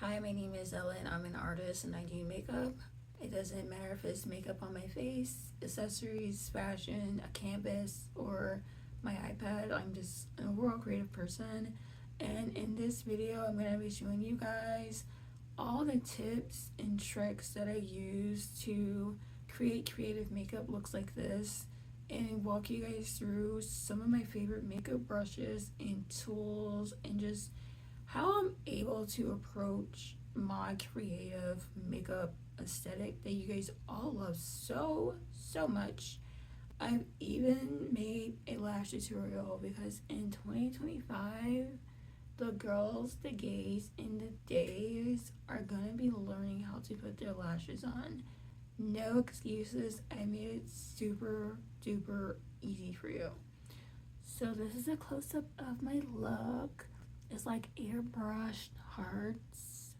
Hi, my name is Ella and I'm an artist and I do makeup. It doesn't matter if it's makeup on my face, accessories, fashion, a canvas, or my iPad. I'm just an overall creative person. And in this video, I'm going to be showing you guys all the tips and tricks that I use to create creative makeup looks like this, and walk you guys through some of my favorite makeup brushes and tools and just how I'm able to approach my creative makeup aesthetic that you guys all love so much. I've even made a lash tutorial because in 2025 the girls, the gays, and the days are gonna be learning how to put their lashes on. No excuses. I made it super duper easy for you. So this is a close-up of my look. It's like airbrushed hearts.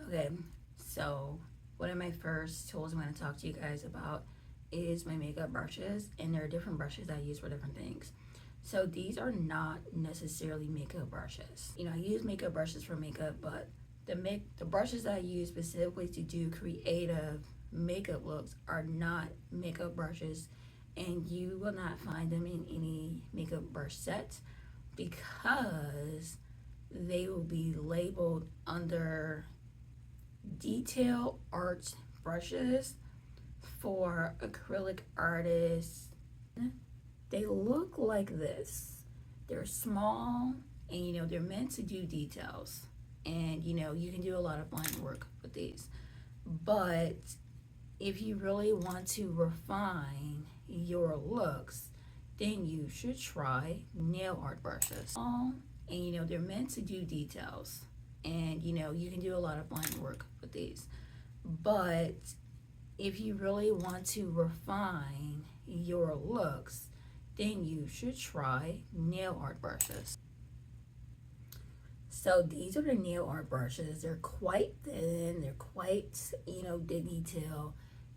Okay, so one of my first tools I'm going to talk to you guys about is my makeup brushes, and there are different brushes I use for different things. So these are not necessarily makeup brushes. You know, I use makeup brushes for makeup, but the brushes that I use specifically to do creative makeup looks are not makeup brushes, and you will not find them in any makeup brush sets because they will be labeled under detail art brushes for acrylic artists. They look like this. They're small and you know they're meant to do details, and you know you can do a lot of line work with these. But if you really want to refine your looks, then you should try nail art brushes. And you know they're meant to do details, and you know you can do a lot of line work with these. But if you really want to refine your looks, then you should try nail art brushes. So these are the nail art brushes. They're quite thin, they're quite, you know, the detail.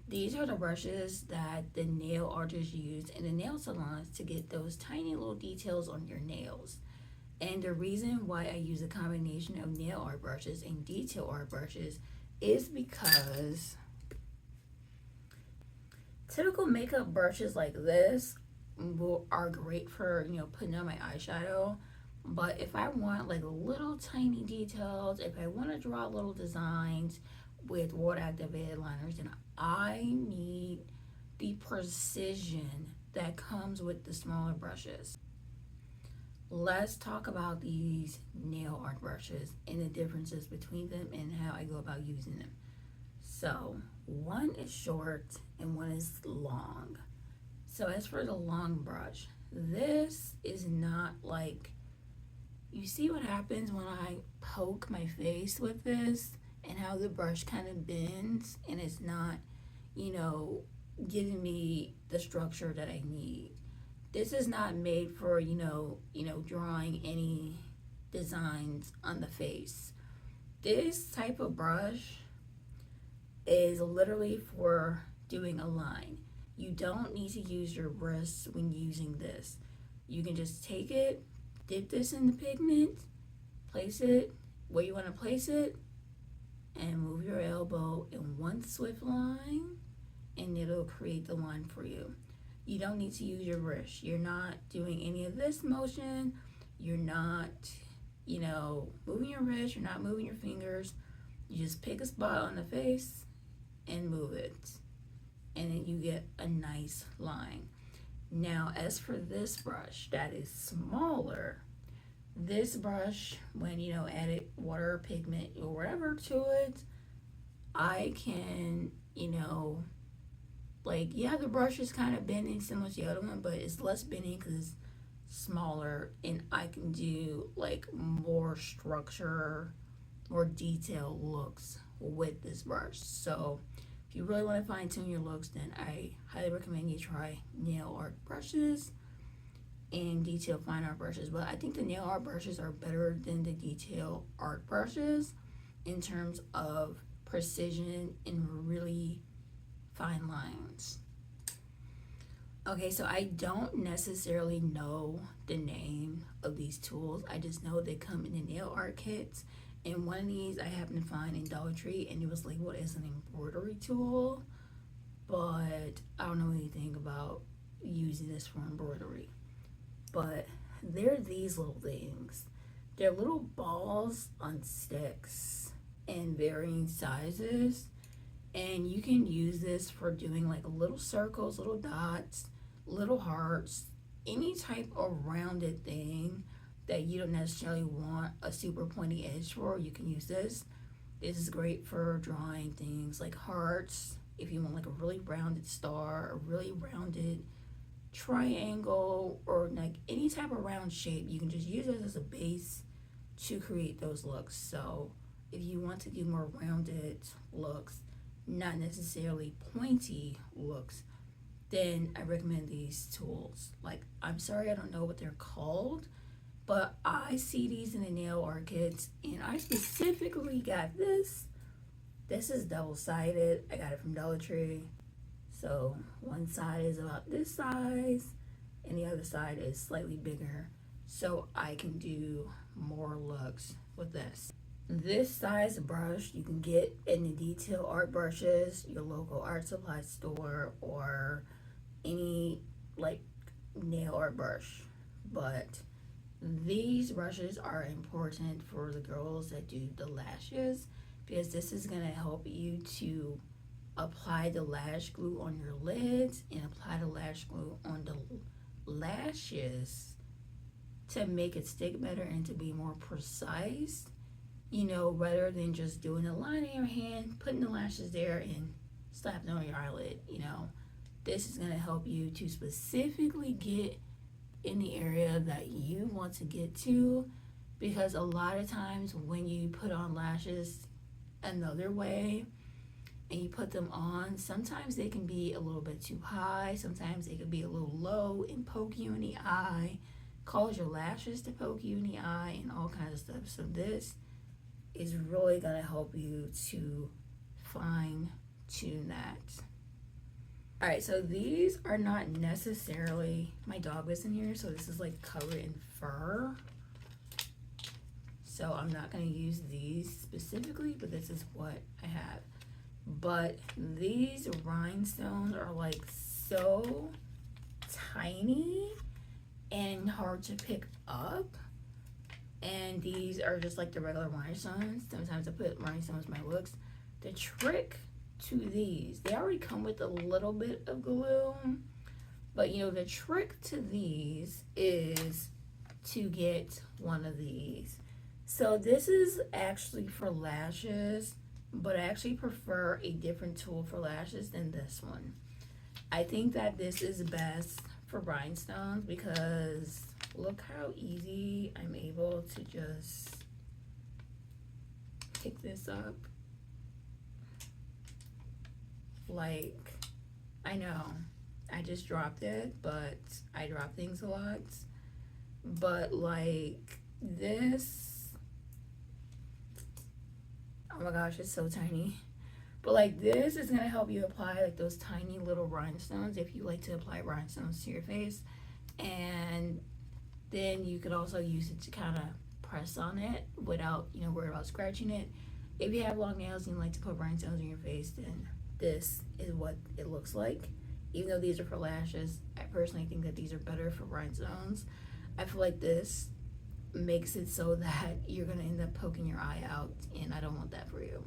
These are the brushes that the nail artists use in the nail salons to get those tiny little details on your nails. And the reason why I use a combination of nail art brushes and detail art brushes is because typical makeup brushes like this are great for, you know, putting on my eyeshadow. But if I want like little tiny details, if I want to draw little designs with water activated liners, then I need the precision that comes with the smaller brushes. Let's talk about these nail art brushes and the differences between them and how I go about using them. So one is short and one is long. So as for the long brush, this is not like, you see what happens when I poke my face with this and how the brush kind of bends and it's not, you know, giving me the structure that I need. This is not made for, you know, drawing any designs on the face. This type of brush is literally for doing a line. You don't need to use your wrists when using this. You can just take it, dip this in the pigment, place it where you want to place it, and move your elbow in one swift line, and it'll create the line for you. You don't need to use your wrist. You're not doing any of this motion. You're not, you know, moving your wrist. You're not moving your fingers. You just pick a spot on the face and move it, and then you get a nice line. Now, as for this brush that is smaller, this brush, when you know added water, pigment, or whatever to it, I can, you know, like, yeah, the brush is kind of bending similar to the other one, but it's less bending because it's smaller, and I can do like more structure, more detailed looks with this brush. So if you really want to fine tune your looks, then I highly recommend you try nail art brushes and detail fine art brushes. But I think the nail art brushes are better than the detail art brushes in terms of precision and really fine lines. Okay, so I don't necessarily know the name of these tools. I just know they come in the nail art kits, And one of these I happened to find in Dollar Tree, and it was labeled as an embroidery tool, but I don't know anything about using this for embroidery. But they're these little things. They're little balls on sticks in varying sizes, and you can use this for doing like little circles, little dots, little hearts, any type of rounded thing that you don't necessarily want a super pointy edge for. You can use this. This is great for drawing things like hearts, if you want like a really rounded star, a really rounded triangle, or like any type of round shape. You can just use it as a base to create those looks. So if you want to do more rounded looks, not necessarily pointy looks, then I recommend these tools. Like, I'm sorry I don't know what they're called, but I see these in the nail art kits, and I specifically got this. This is double-sided. I got it from Dollar Tree. So one side is about this size, and the other side is slightly bigger, so I can do more looks with this. This size brush you can get in the detail art brushes, your local art supply store, or any like nail art brush. But these brushes are important for the girls that do the lashes, because this is going to help you to apply the lash glue on your lids and apply the lash glue on the lashes to make it stick better and to be more precise, you know, rather than just doing a line in your hand, putting the lashes there and slapping on your eyelid. You know, this is going to help you to specifically get in the area that you want to get to, because a lot of times when you put on lashes another way and you put them on, sometimes they can be a little bit too high, sometimes they can be a little low and poke you in the eye, cause your lashes to poke you in the eye, and all kinds of stuff. So this is really going to help you to fine tune that. Alright, so these are not necessarily, my dog is in here, so this is like covered in fur. So I'm not going to use these specifically, but this is what I have. But these rhinestones are like so tiny and hard to pick up. And these are just like the regular rhinestones. Sometimes I put rhinestones in my looks. The trick to these, they already come with a little bit of glue, but you know, the trick to these is to get one of these. So this is actually for lashes, but I actually prefer a different tool for lashes than this one. I think that this is best for rhinestones because look how easy I'm able to just pick this up. Like, I know I just dropped it, but I drop things a lot. But like this, oh my gosh, it's so tiny. But like this is gonna help you apply like those tiny little rhinestones if you like to apply rhinestones to your face. And then you could also use it to kind of press on it without, you know, worried about scratching it. If you have long nails and you like to put rhinestones in your face, then this is what it looks like. Even though these are for lashes, I personally think that these are better for rhinestones. I feel like this makes it so that you're gonna end up poking your eye out, and I don't want that for you.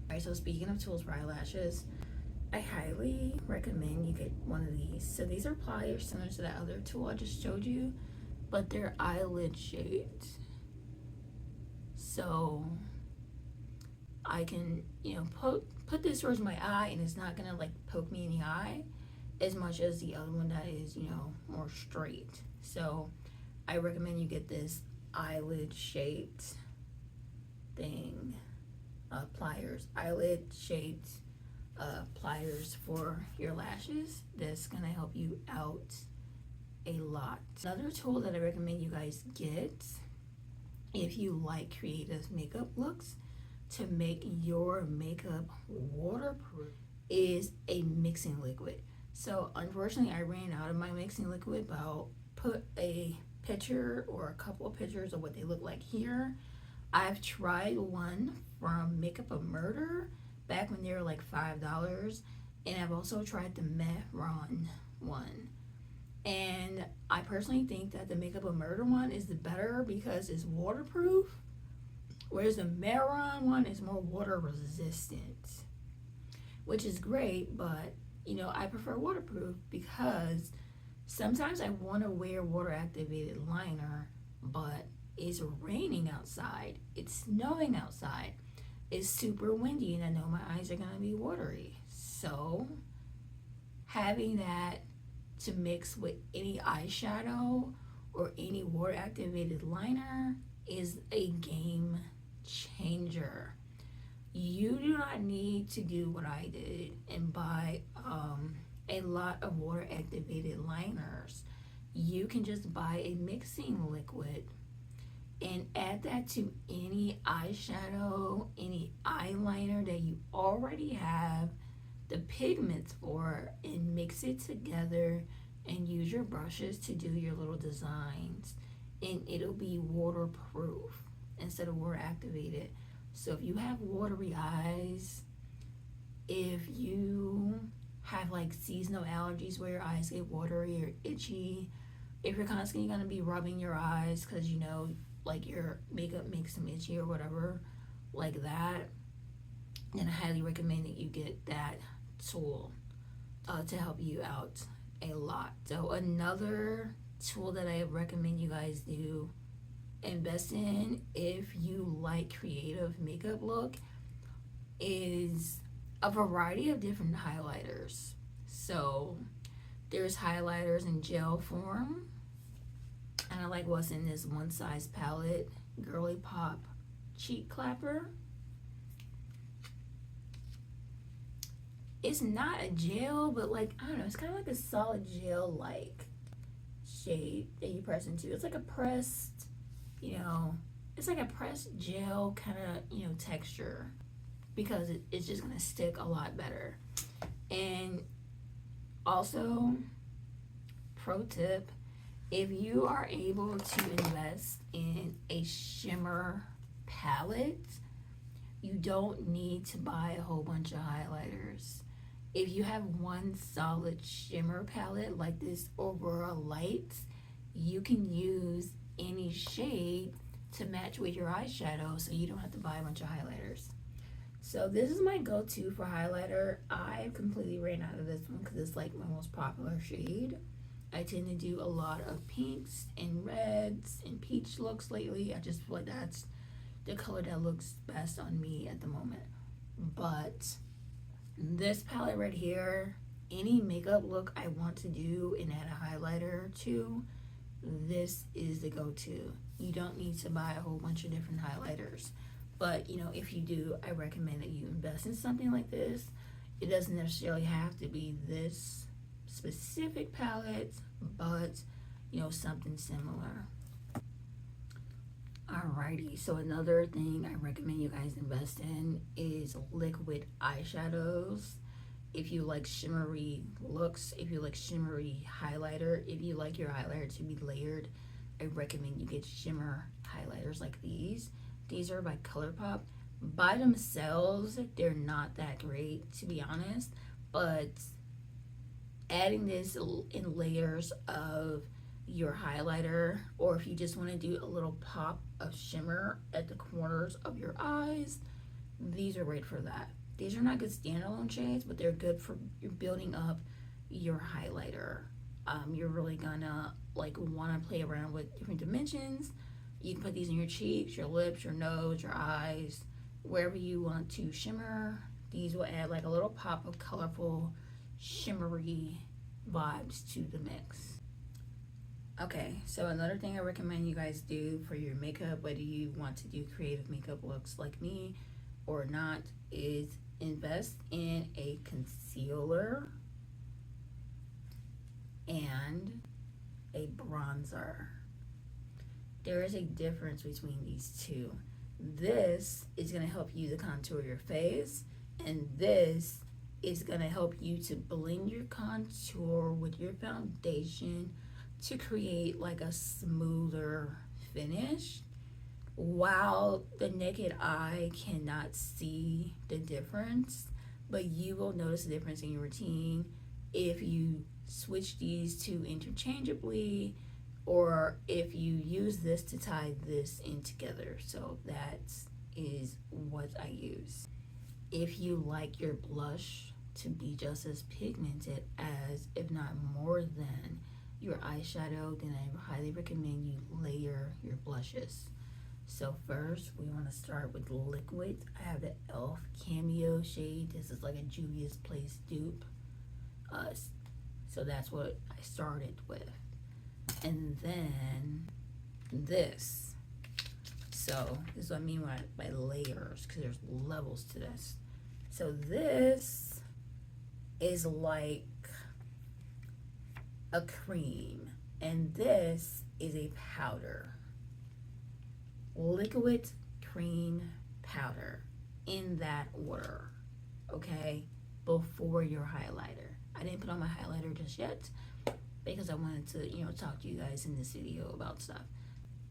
Alright, so speaking of tools for eyelashes, I highly recommend you get one of these. So these are pliers similar to that other tool I just showed you, but they're eyelid shaped. So I can, you know, put this towards my eye, and it's not gonna like poke me in the eye as much as the other one that is, you know, more straight. So I recommend you get this eyelid shaped thing, pliers, eyelid shaped pliers for your lashes. That's gonna help you out a lot. Another tool that I recommend you guys get if you like creative makeup looks to make your makeup waterproof is a mixing liquid. So unfortunately I ran out of my mixing liquid, but I'll put a picture or a couple of pictures of what they look like here. I've tried one from Makeup of Murder back when they were like $5, and I've also tried the Mehron one. And I personally think that the Makeup of Murder one is the better because it's waterproof, whereas the Mehron one is more water resistant, which is great. But you know, I prefer waterproof because sometimes I want to wear water activated liner, but it's raining outside, it's snowing outside, it's super windy, and I know my eyes are going to be watery. So having that to mix with any eyeshadow or any water activated liner is a game changer. You do not need to do what I did and buy a lot of water activated liners. You can just buy a mixing liquid and add that to any eyeshadow, any eyeliner that you already have the pigments for, and mix it together and use your brushes to do your little designs, and it'll be waterproof instead of water activated. So if you have watery eyes, if you have like seasonal allergies where your eyes get watery or itchy, if you're constantly going to be rubbing your eyes because you know like your makeup makes them itchy or whatever like that, then I highly recommend that you get that tool to help you out a lot. So another tool that I recommend you guys do invest in if you like creative makeup look is a variety of different highlighters. So there's highlighters in gel form, and I like what's in this one size palette, Gworly Pop Cheek Clapper. It's not a gel, but like, I don't know, it's kind of like a solid gel like shade that you press into. It's like a pressed, you know, it's like a pressed gel kind of, you know, texture, because it's just gonna stick a lot better. And also, pro tip, if you are able to invest in a shimmer palette, you don't need to buy a whole bunch of highlighters. If you have one solid shimmer palette like this Aurora Lights, you can use any shade to match with your eyeshadow, so you don't have to buy a bunch of highlighters. So this is my go-to for highlighter. I completely ran out of this one because it's like my most popular shade. I tend to do a lot of pinks and reds and peach looks lately. I just feel like that's the color that looks best on me at the moment. But this palette right here, any makeup look I want to do and add a highlighter to, this is the go-to. You don't need to buy a whole bunch of different highlighters. But, you know, if you do, I recommend that you invest in something like this. It doesn't necessarily have to be this specific palette, but, you know, something similar. Alrighty, so another thing I recommend you guys invest in is liquid eyeshadows. If you like shimmery looks, if you like shimmery highlighter, if you like your highlighter to be layered, I recommend you get shimmer highlighters like these. These are by ColourPop. By themselves, they're not that great, to be honest, but adding this in layers of your highlighter, or if you just want to do a little pop of shimmer at the corners of your eyes, these are great for that. These are not good standalone shades, but they're good for building up your highlighter. You're really gonna like want to play around with different dimensions. You can put these in your cheeks, your lips, your nose, your eyes, wherever you want to shimmer. These will add like a little pop of colorful, shimmery vibes to the mix. Okay, so another thing I recommend you guys do for your makeup, whether you want to do creative makeup looks like me or not, is invest in a concealer and a bronzer. There is a difference between these two. This is going to help you to contour your face, and this is going to help you to blend your contour with your foundation to create like a smoother finish While the naked eye cannot see the difference, but you will notice the difference in your routine if you switch these two interchangeably, or if you use this to tie this in together. So that is what I use. If you like your blush to be just as pigmented as, if not more than, your eyeshadow, then I highly recommend you layer your blushes. So first, we want to start with liquid. I have the e.l.f. Cameo shade. This is like a Juvia's Place dupe. So that's what I started with. And then this. So this is what I mean by layers, because there's levels to this. So this is like a cream, and this is a powder. Liquid, cream, powder, in that order, okay, before your highlighter. I didn't put on my highlighter just yet because I wanted to, talk to you guys in this video about stuff.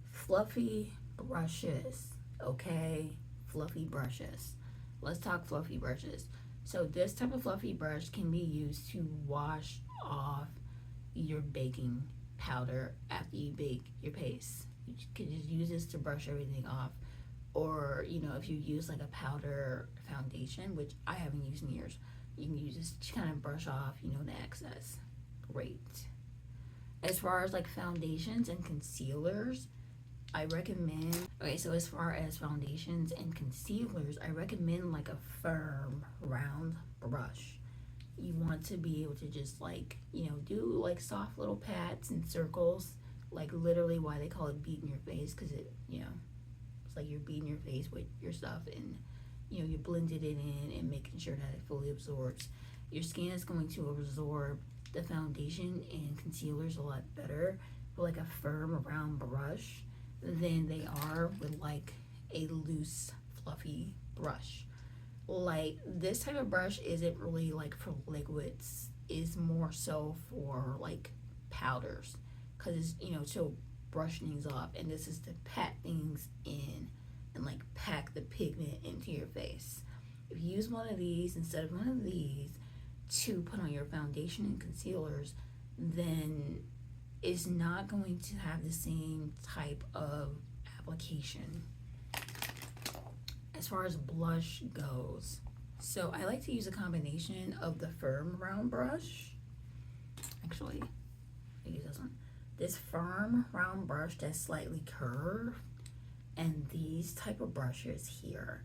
Fluffy brushes, okay, fluffy brushes. Let's talk fluffy brushes. So this type of fluffy brush can be used to wash off your baking powder after you bake your paste. You can just use this to brush everything off. Or, if you use like a powder foundation, which I haven't used in years, you can use this to kind of brush off, the excess. Great. As far as like foundations and concealers, I recommend, so as far as foundations and concealers, I recommend like a firm, round brush. You want to be able to just do like soft little pats and circles, like literally why they call it beating your face, because it's like you're beating your face with your stuff, and you blended it in and making sure that it fully absorbs. Your skin is going to absorb the foundation and concealers a lot better with like a firm round brush than they are with like a loose fluffy brush. Like this type of brush isn't really like for liquids, is more so for like powders, because it's to brush things off, and this is to pat things in and like pack the pigment into your face. If you use one of these instead of one of these to put on your foundation and concealers, then it's not going to have the same type of application. As far as blush goes, so I like to use a combination of the firm round brush. Actually, I use this one. This firm round brush that's slightly curved, and these type of brushes here,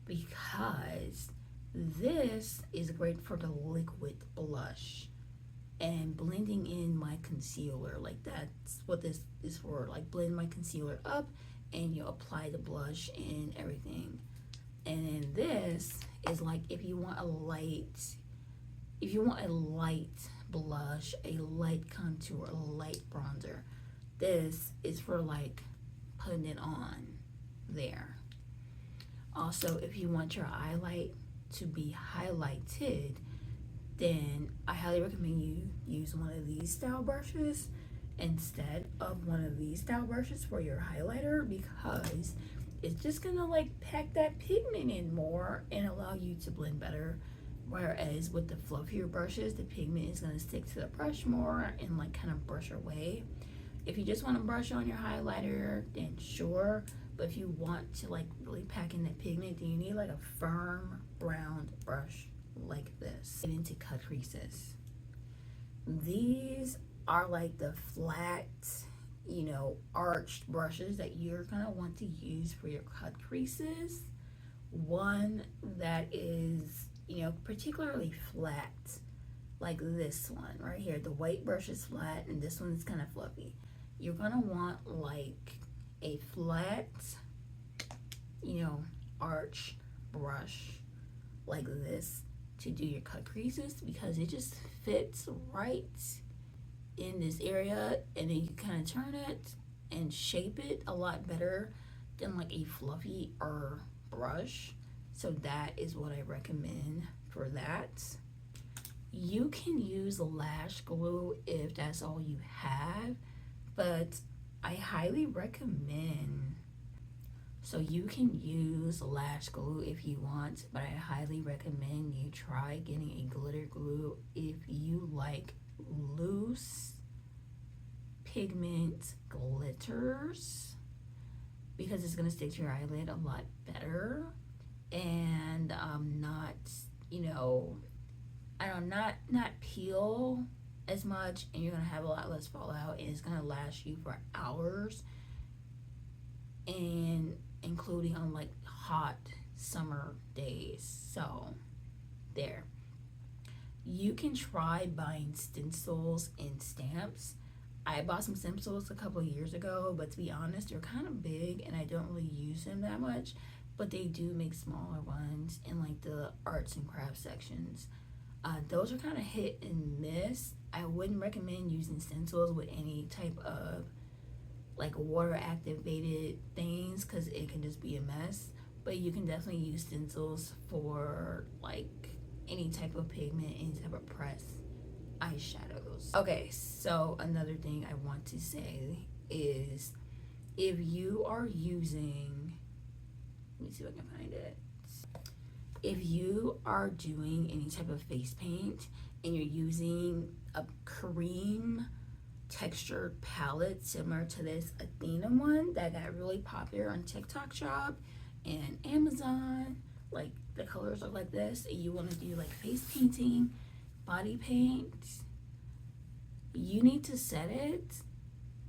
because this is great for the liquid blush and blending in my concealer. Like that's what this is for, like blend my concealer up and you apply the blush and everything. And then this is like if you want a light blush, a light contour, a light bronzer, this is for like putting it on there. Also, if you want your highlight to be highlighted, then I highly recommend you use one of these style brushes instead of one of these style brushes for your highlighter, because it's just gonna like pack that pigment in more and allow you to blend better. Whereas with the fluffier brushes, the pigment is gonna stick to the brush more and like kind of brush away. If you just want to brush on your highlighter, then sure. But if you want to like really pack in that pigment, then you need like a firm round brush like this. Get into cut creases. These are like the flat, arched brushes that you're gonna want to use for your cut creases. One that is, particularly flat, like this one right here. The white brush is flat and this one is kind of fluffy. You're gonna want like a flat, arch brush like this to do your cut creases, because it just fits right in this area, and then you kind of turn it and shape it a lot better than like a fluffy brush. So that is what I recommend for that. You can use lash glue if that's all you have, but I highly recommend So you can use lash glue if you want, but I highly recommend you try getting a glitter glue if you like loose pigment glitters, because it's gonna stick to your eyelid a lot better and not, you know, I don't not peel as much, and you're gonna have a lot less fallout, and it's gonna last you for hours, and including on like hot summer days. So there. You can try buying stencils and stamps. I bought some stencils a couple of years ago, but to be honest, they're kind of big and I don't really use them that much, but they do make smaller ones in like the arts and crafts sections. Those are kind of hit and miss. I wouldn't recommend using stencils with any type of like water activated things because it can just be a mess, but you can definitely use stencils for like any type of pigment, any type of press eyeshadows. Okay, so another thing I want to say is if you are using, let me see if I can find it. If you are doing any type of face paint and you're using a cream textured palette similar to this Athena one that got really popular on TikTok shop and Amazon, like the colors are like this, and you want to do like face painting, body paint, you need to set it.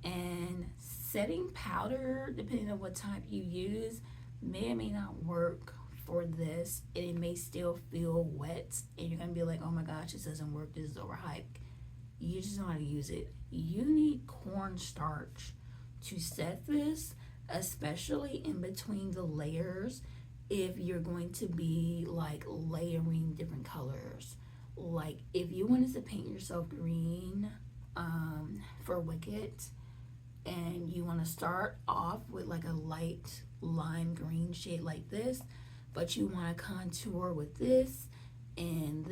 And setting powder, depending on what type you use, may or may not work for this, and it may still feel wet and you're gonna be like, oh my gosh, this doesn't work, this is overhyped. You just know how to use it. You need cornstarch to set this, especially in between the layers if you're going to be like layering different colors. Like if you wanted to paint yourself green for Wicked, and you want to start off with like a light lime green shade like this, but you want to contour with this, and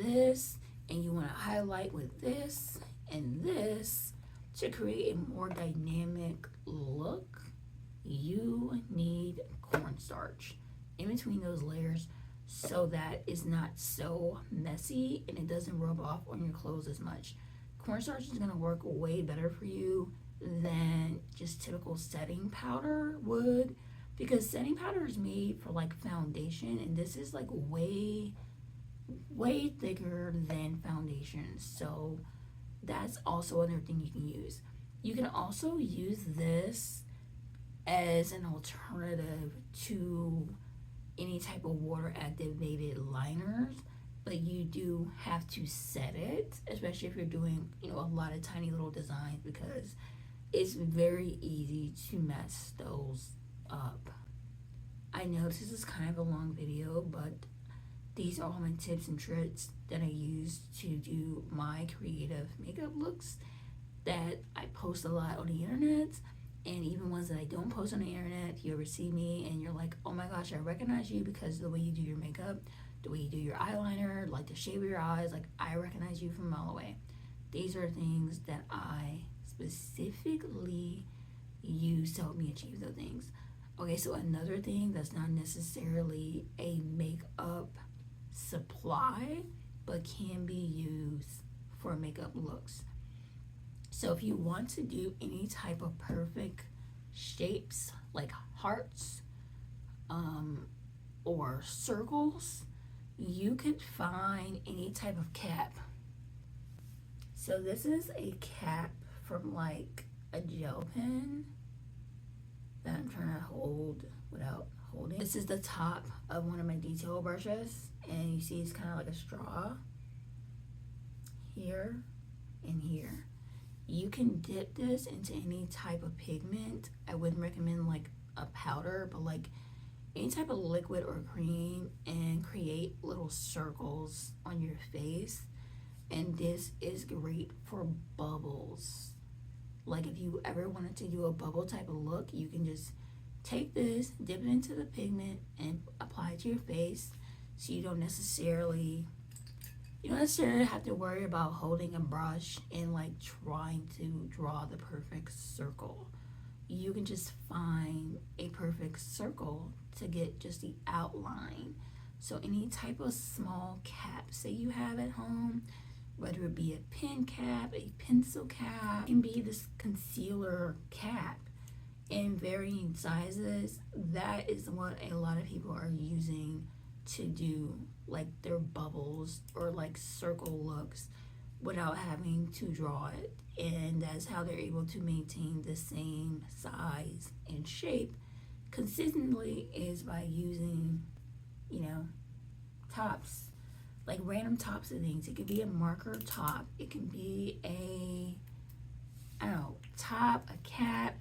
you want to highlight with this and this to create a more dynamic look, you need cornstarch in between those layers so that it's not so messy and it doesn't rub off on your clothes as much. Cornstarch is going to work way better for you than just typical setting powder would, because setting powder is made for like foundation, and this is like way thicker than foundation. So that's also another thing you can use. You can also use this as an alternative to any type of water activated liners, but you do have to set it, especially if you're doing, you know, a lot of tiny little designs, because it's very easy to mess those up. I know this is kind of a long video, but these are all my tips and tricks that I use to do my creative makeup looks that I post a lot on the internet, and even ones that I don't post on the internet. If you ever see me and you're like, oh my gosh, I recognize you because of the way you do your makeup, the way you do your eyeliner, like the shape of your eyes, like I recognize you from a mile away. These are things that I specifically use to help me achieve those things. Okay, so another thing that's not necessarily a makeup supply, but can be used for makeup looks. So if you want to do any type of perfect shapes like hearts or circles, you could find any type of cap. So this is a cap from like a gel pen that I'm trying to hold without holding. This is the top of one of my detail brushes, and you see it's kind of like a straw here and here. You can dip this into any type of pigment. I wouldn't recommend like a powder, but like any type of liquid or cream, and create little circles on your face. And this is great for bubbles. Like if you ever wanted to do a bubble type of look, you can just take this, dip it into the pigment, and apply it to your face, so you don't necessarily have to worry about holding a brush and like trying to draw the perfect circle. you can just find a perfect circle to get just the outline. So any type of small cap, say you have at home, whether it be a pen cap, a pencil cap, it can be this concealer cap in varying sizes. That is what a lot of people are using to do like their bubbles or like circle looks without having to draw it. And that's how they're able to maintain the same size and shape consistently, is by using, you know, tops, like random tops of things. It could be a marker top, it can be a, I don't know, top, a cap,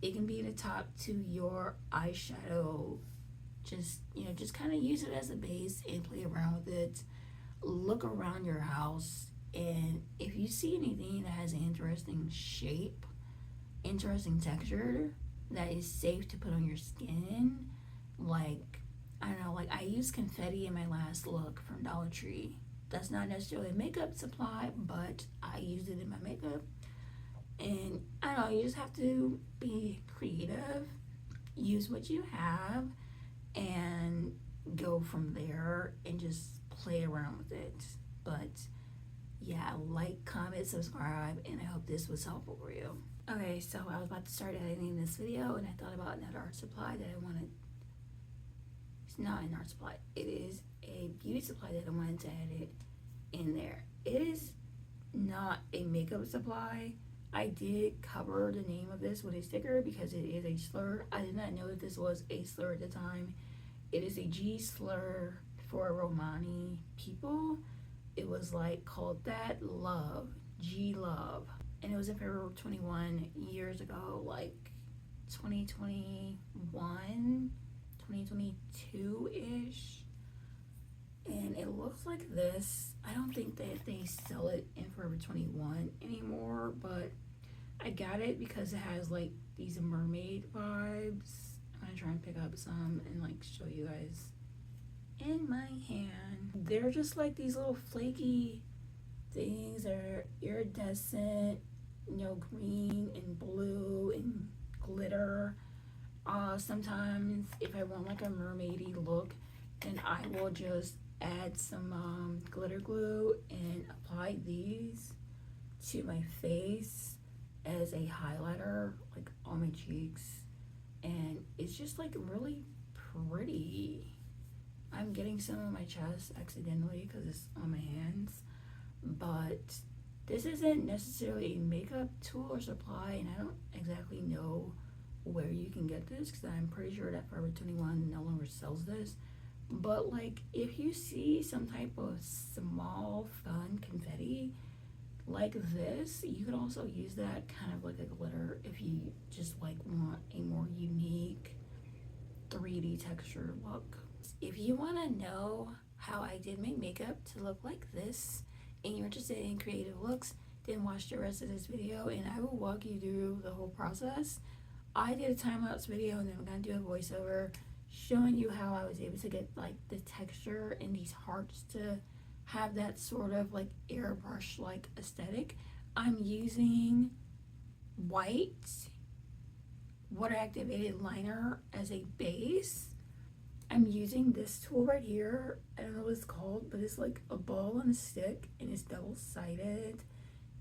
it can be the top to your eyeshadow. Just, you know, just kind of use it as a base and play around with it. Look around your house, and if you see anything that has an interesting shape, interesting texture, that is safe to put on your skin, like, I don't know, like I used confetti in my last look from Dollar Tree. That's not necessarily a makeup supply, but I used it in my makeup. And I don't know, you just have to be creative, use what you have, and go from there and just play around with it. But yeah, like, comment, subscribe, and I hope this was helpful for you. Okay, so I was about to start editing this video, and I thought about another art supply that I wanted. It's not an art supply, it is a beauty supply that I wanted to edit in there. It is not a makeup supply. I did cover the name of this with a sticker because it is a slur. I did not know that this was a slur at the time. It is a G slur for Romani people. It was like called That Love, G Love. And it was in February 21 years ago, like 2021, 2022-ish. And it looks like this. I don't think that they sell it in Forever 21 anymore, but I got it because it has like these mermaid vibes. I'm gonna try and pick up some and like show you guys in my hand. They're just like these little flaky things that are iridescent, you know, green and blue and glitter. Sometimes if I want like a mermaidy look, then I will just add some glitter glue and apply these to my face as a highlighter, like on my cheeks, and it's just like really pretty. I'm getting some on my chest accidentally because it's on my hands, but this isn't necessarily a makeup tool or supply, and I don't exactly know where you can get this because I'm pretty sure that Forever 21 no longer sells this. But like, if you see some type of small fun confetti like this, you could also use that kind of like a glitter if you just like want a more unique 3D texture look. If you want to know how I did my makeup to look like this and you're interested in creative looks, then watch the rest of this video and I will walk you through the whole process. I did a time-lapse video and then I'm going to do a voiceover showing you how I was able to get like the texture and these hearts to have that sort of like airbrush like aesthetic. I'm using white water activated liner as a base. I'm using this tool right here. I don't know what it's called, but it's like a ball and a stick and it's double-sided,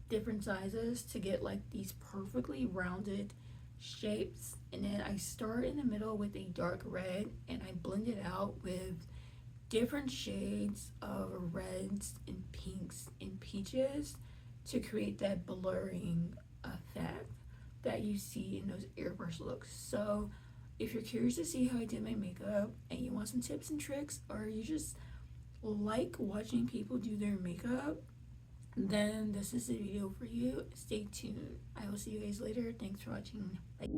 different sizes to get like these perfectly rounded shapes. And then I start in the middle with a dark red and I blend it out with different shades of reds and pinks and peaches to create that blurring effect that you see in those airbrush looks. So if you're curious to see how I did my makeup and you want some tips and tricks, or you just like watching people do their makeup, then this is the video for you. Stay tuned. I will see you guys later. Thanks for watching. Bye.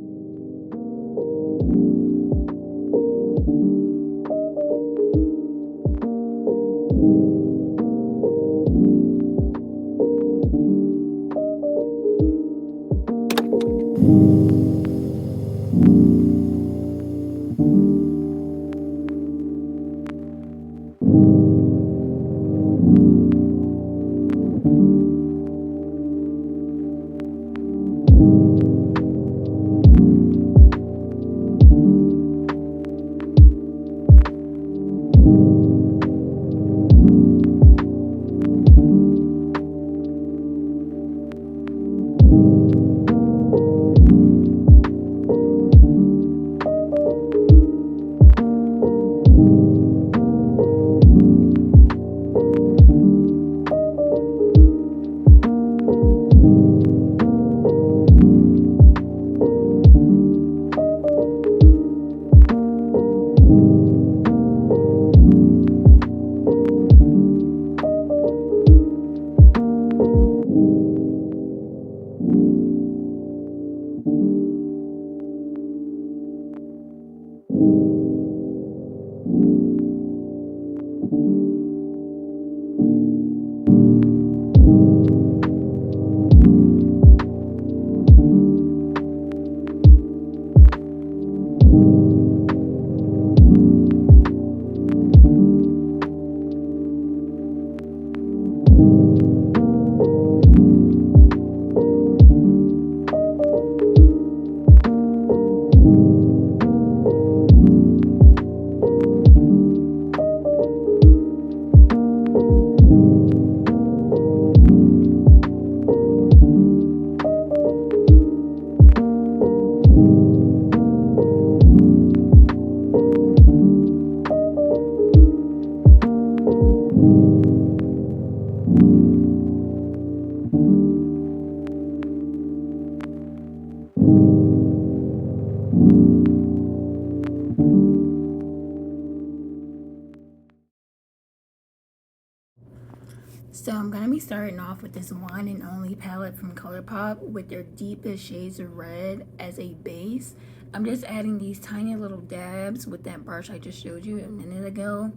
So I'm going to be starting off with this One and Only palette from ColourPop with their deepest shades of red as a base. I'm just adding these tiny little dabs with that brush I just showed you a minute ago.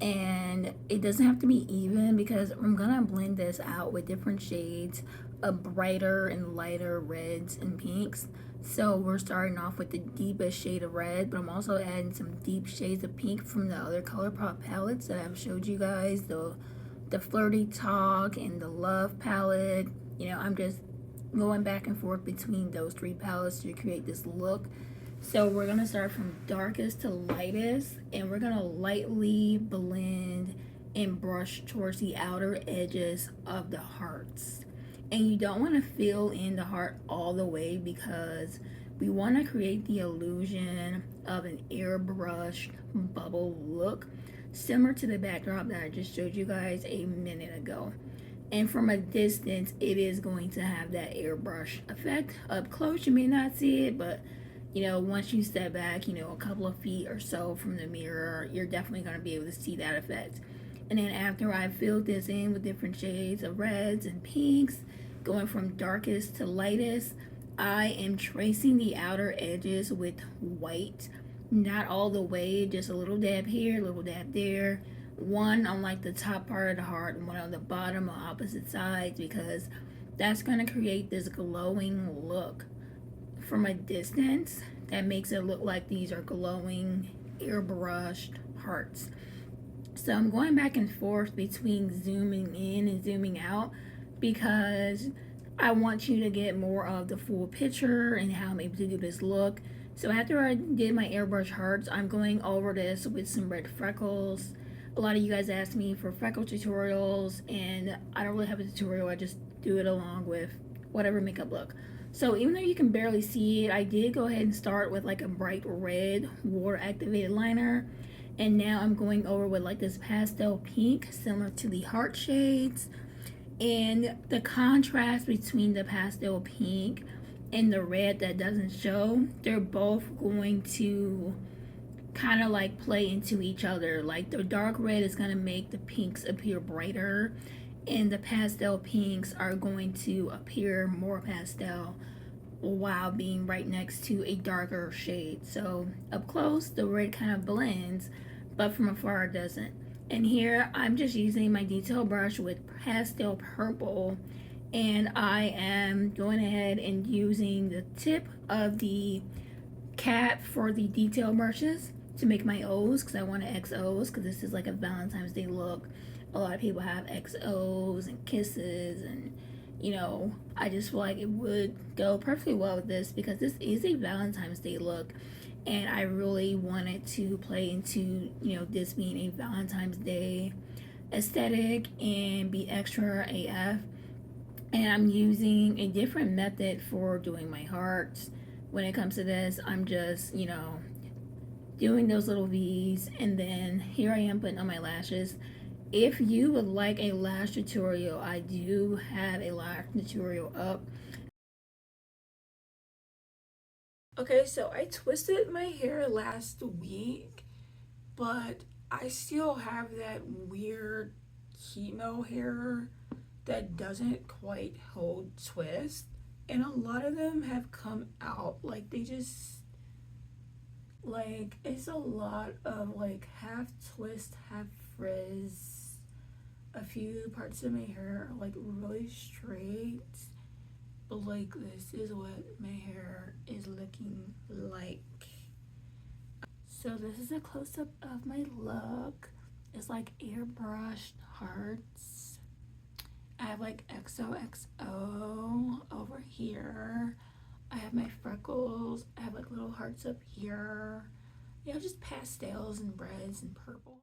And it doesn't have to be even because I'm going to blend this out with different shades of brighter and lighter reds and pinks. So we're starting off with the deepest shade of red, but I'm also adding some deep shades of pink from the other ColourPop palettes that I've showed you guys, the Flirty Talk and the Love palette. You know, I'm just going back and forth between those three palettes to create this look. So we're gonna start from darkest to lightest, and we're gonna lightly blend and brush towards the outer edges of the hearts. And you don't want to fill in the heart all the way because we want to create the illusion of an airbrushed bubble look, similar to the backdrop that I just showed you guys a minute ago. And from a distance, it is going to have that airbrush effect. Up close, you may not see it, but you know, once you step back, you know, a couple of feet or so from the mirror, you're definitely going to be able to see that effect. And then after I filled this in with different shades of reds and pinks, going from darkest to lightest, I am tracing the outer edges with white. Not all the way, just a little dab here, a little dab there. One on like the top part of the heart and one on the bottom on opposite sides, because that's going to create this glowing look. From a distance, that makes it look like these are glowing airbrushed hearts. So I'm going back and forth between zooming in and zooming out because I want you to get more of the full picture and how I'm able to do this look. So after I did my airbrush hearts, I'm going over this with some red freckles. A lot of you guys asked me for freckle tutorials, and I don't really have a tutorial. I just do it along with whatever makeup look. So even though you can barely see it, I did go ahead and start with like a bright red water activated liner. And now I'm going over with like this pastel pink, similar to the heart shades. And the contrast between the pastel pink and the red that doesn't show, they're both going to kind of like play into each other. Like the dark red is going to make the pinks appear brighter, and the pastel pinks are going to appear more pastel while being right next to a darker shade. So up close, the red kind of blends, but from afar it doesn't. And here I'm just using my detail brush with pastel purple, and I am going ahead and using the tip of the cap for the detail brushes to make my O's, because I want to XOs, because this is like a Valentine's Day look. A lot of people have XOs and kisses, and you know, I just feel like it would go perfectly well with this because this is a Valentine's Day look, and I really wanted to play into, you know, this being a Valentine's Day aesthetic and be extra AF. And I'm using a different method for doing my hearts. When it comes to this, I'm just, you know, doing those little V's, and then here I am putting on my lashes. If you would like a lash tutorial, I do have a lash tutorial up. Okay, so I twisted my hair last week, but I still have that weird chemo hair that doesn't quite hold twist. And a lot of them have come out. Like they just, like, it's a lot of like half twist, half frizz. A few parts of my hair are like really straight, but like this is what my hair is looking like. So this is a close-up of my look. It's like airbrushed hearts. I have like XOXO over here. I have my freckles. I have like little hearts up here. You know, just pastels and reds and purple.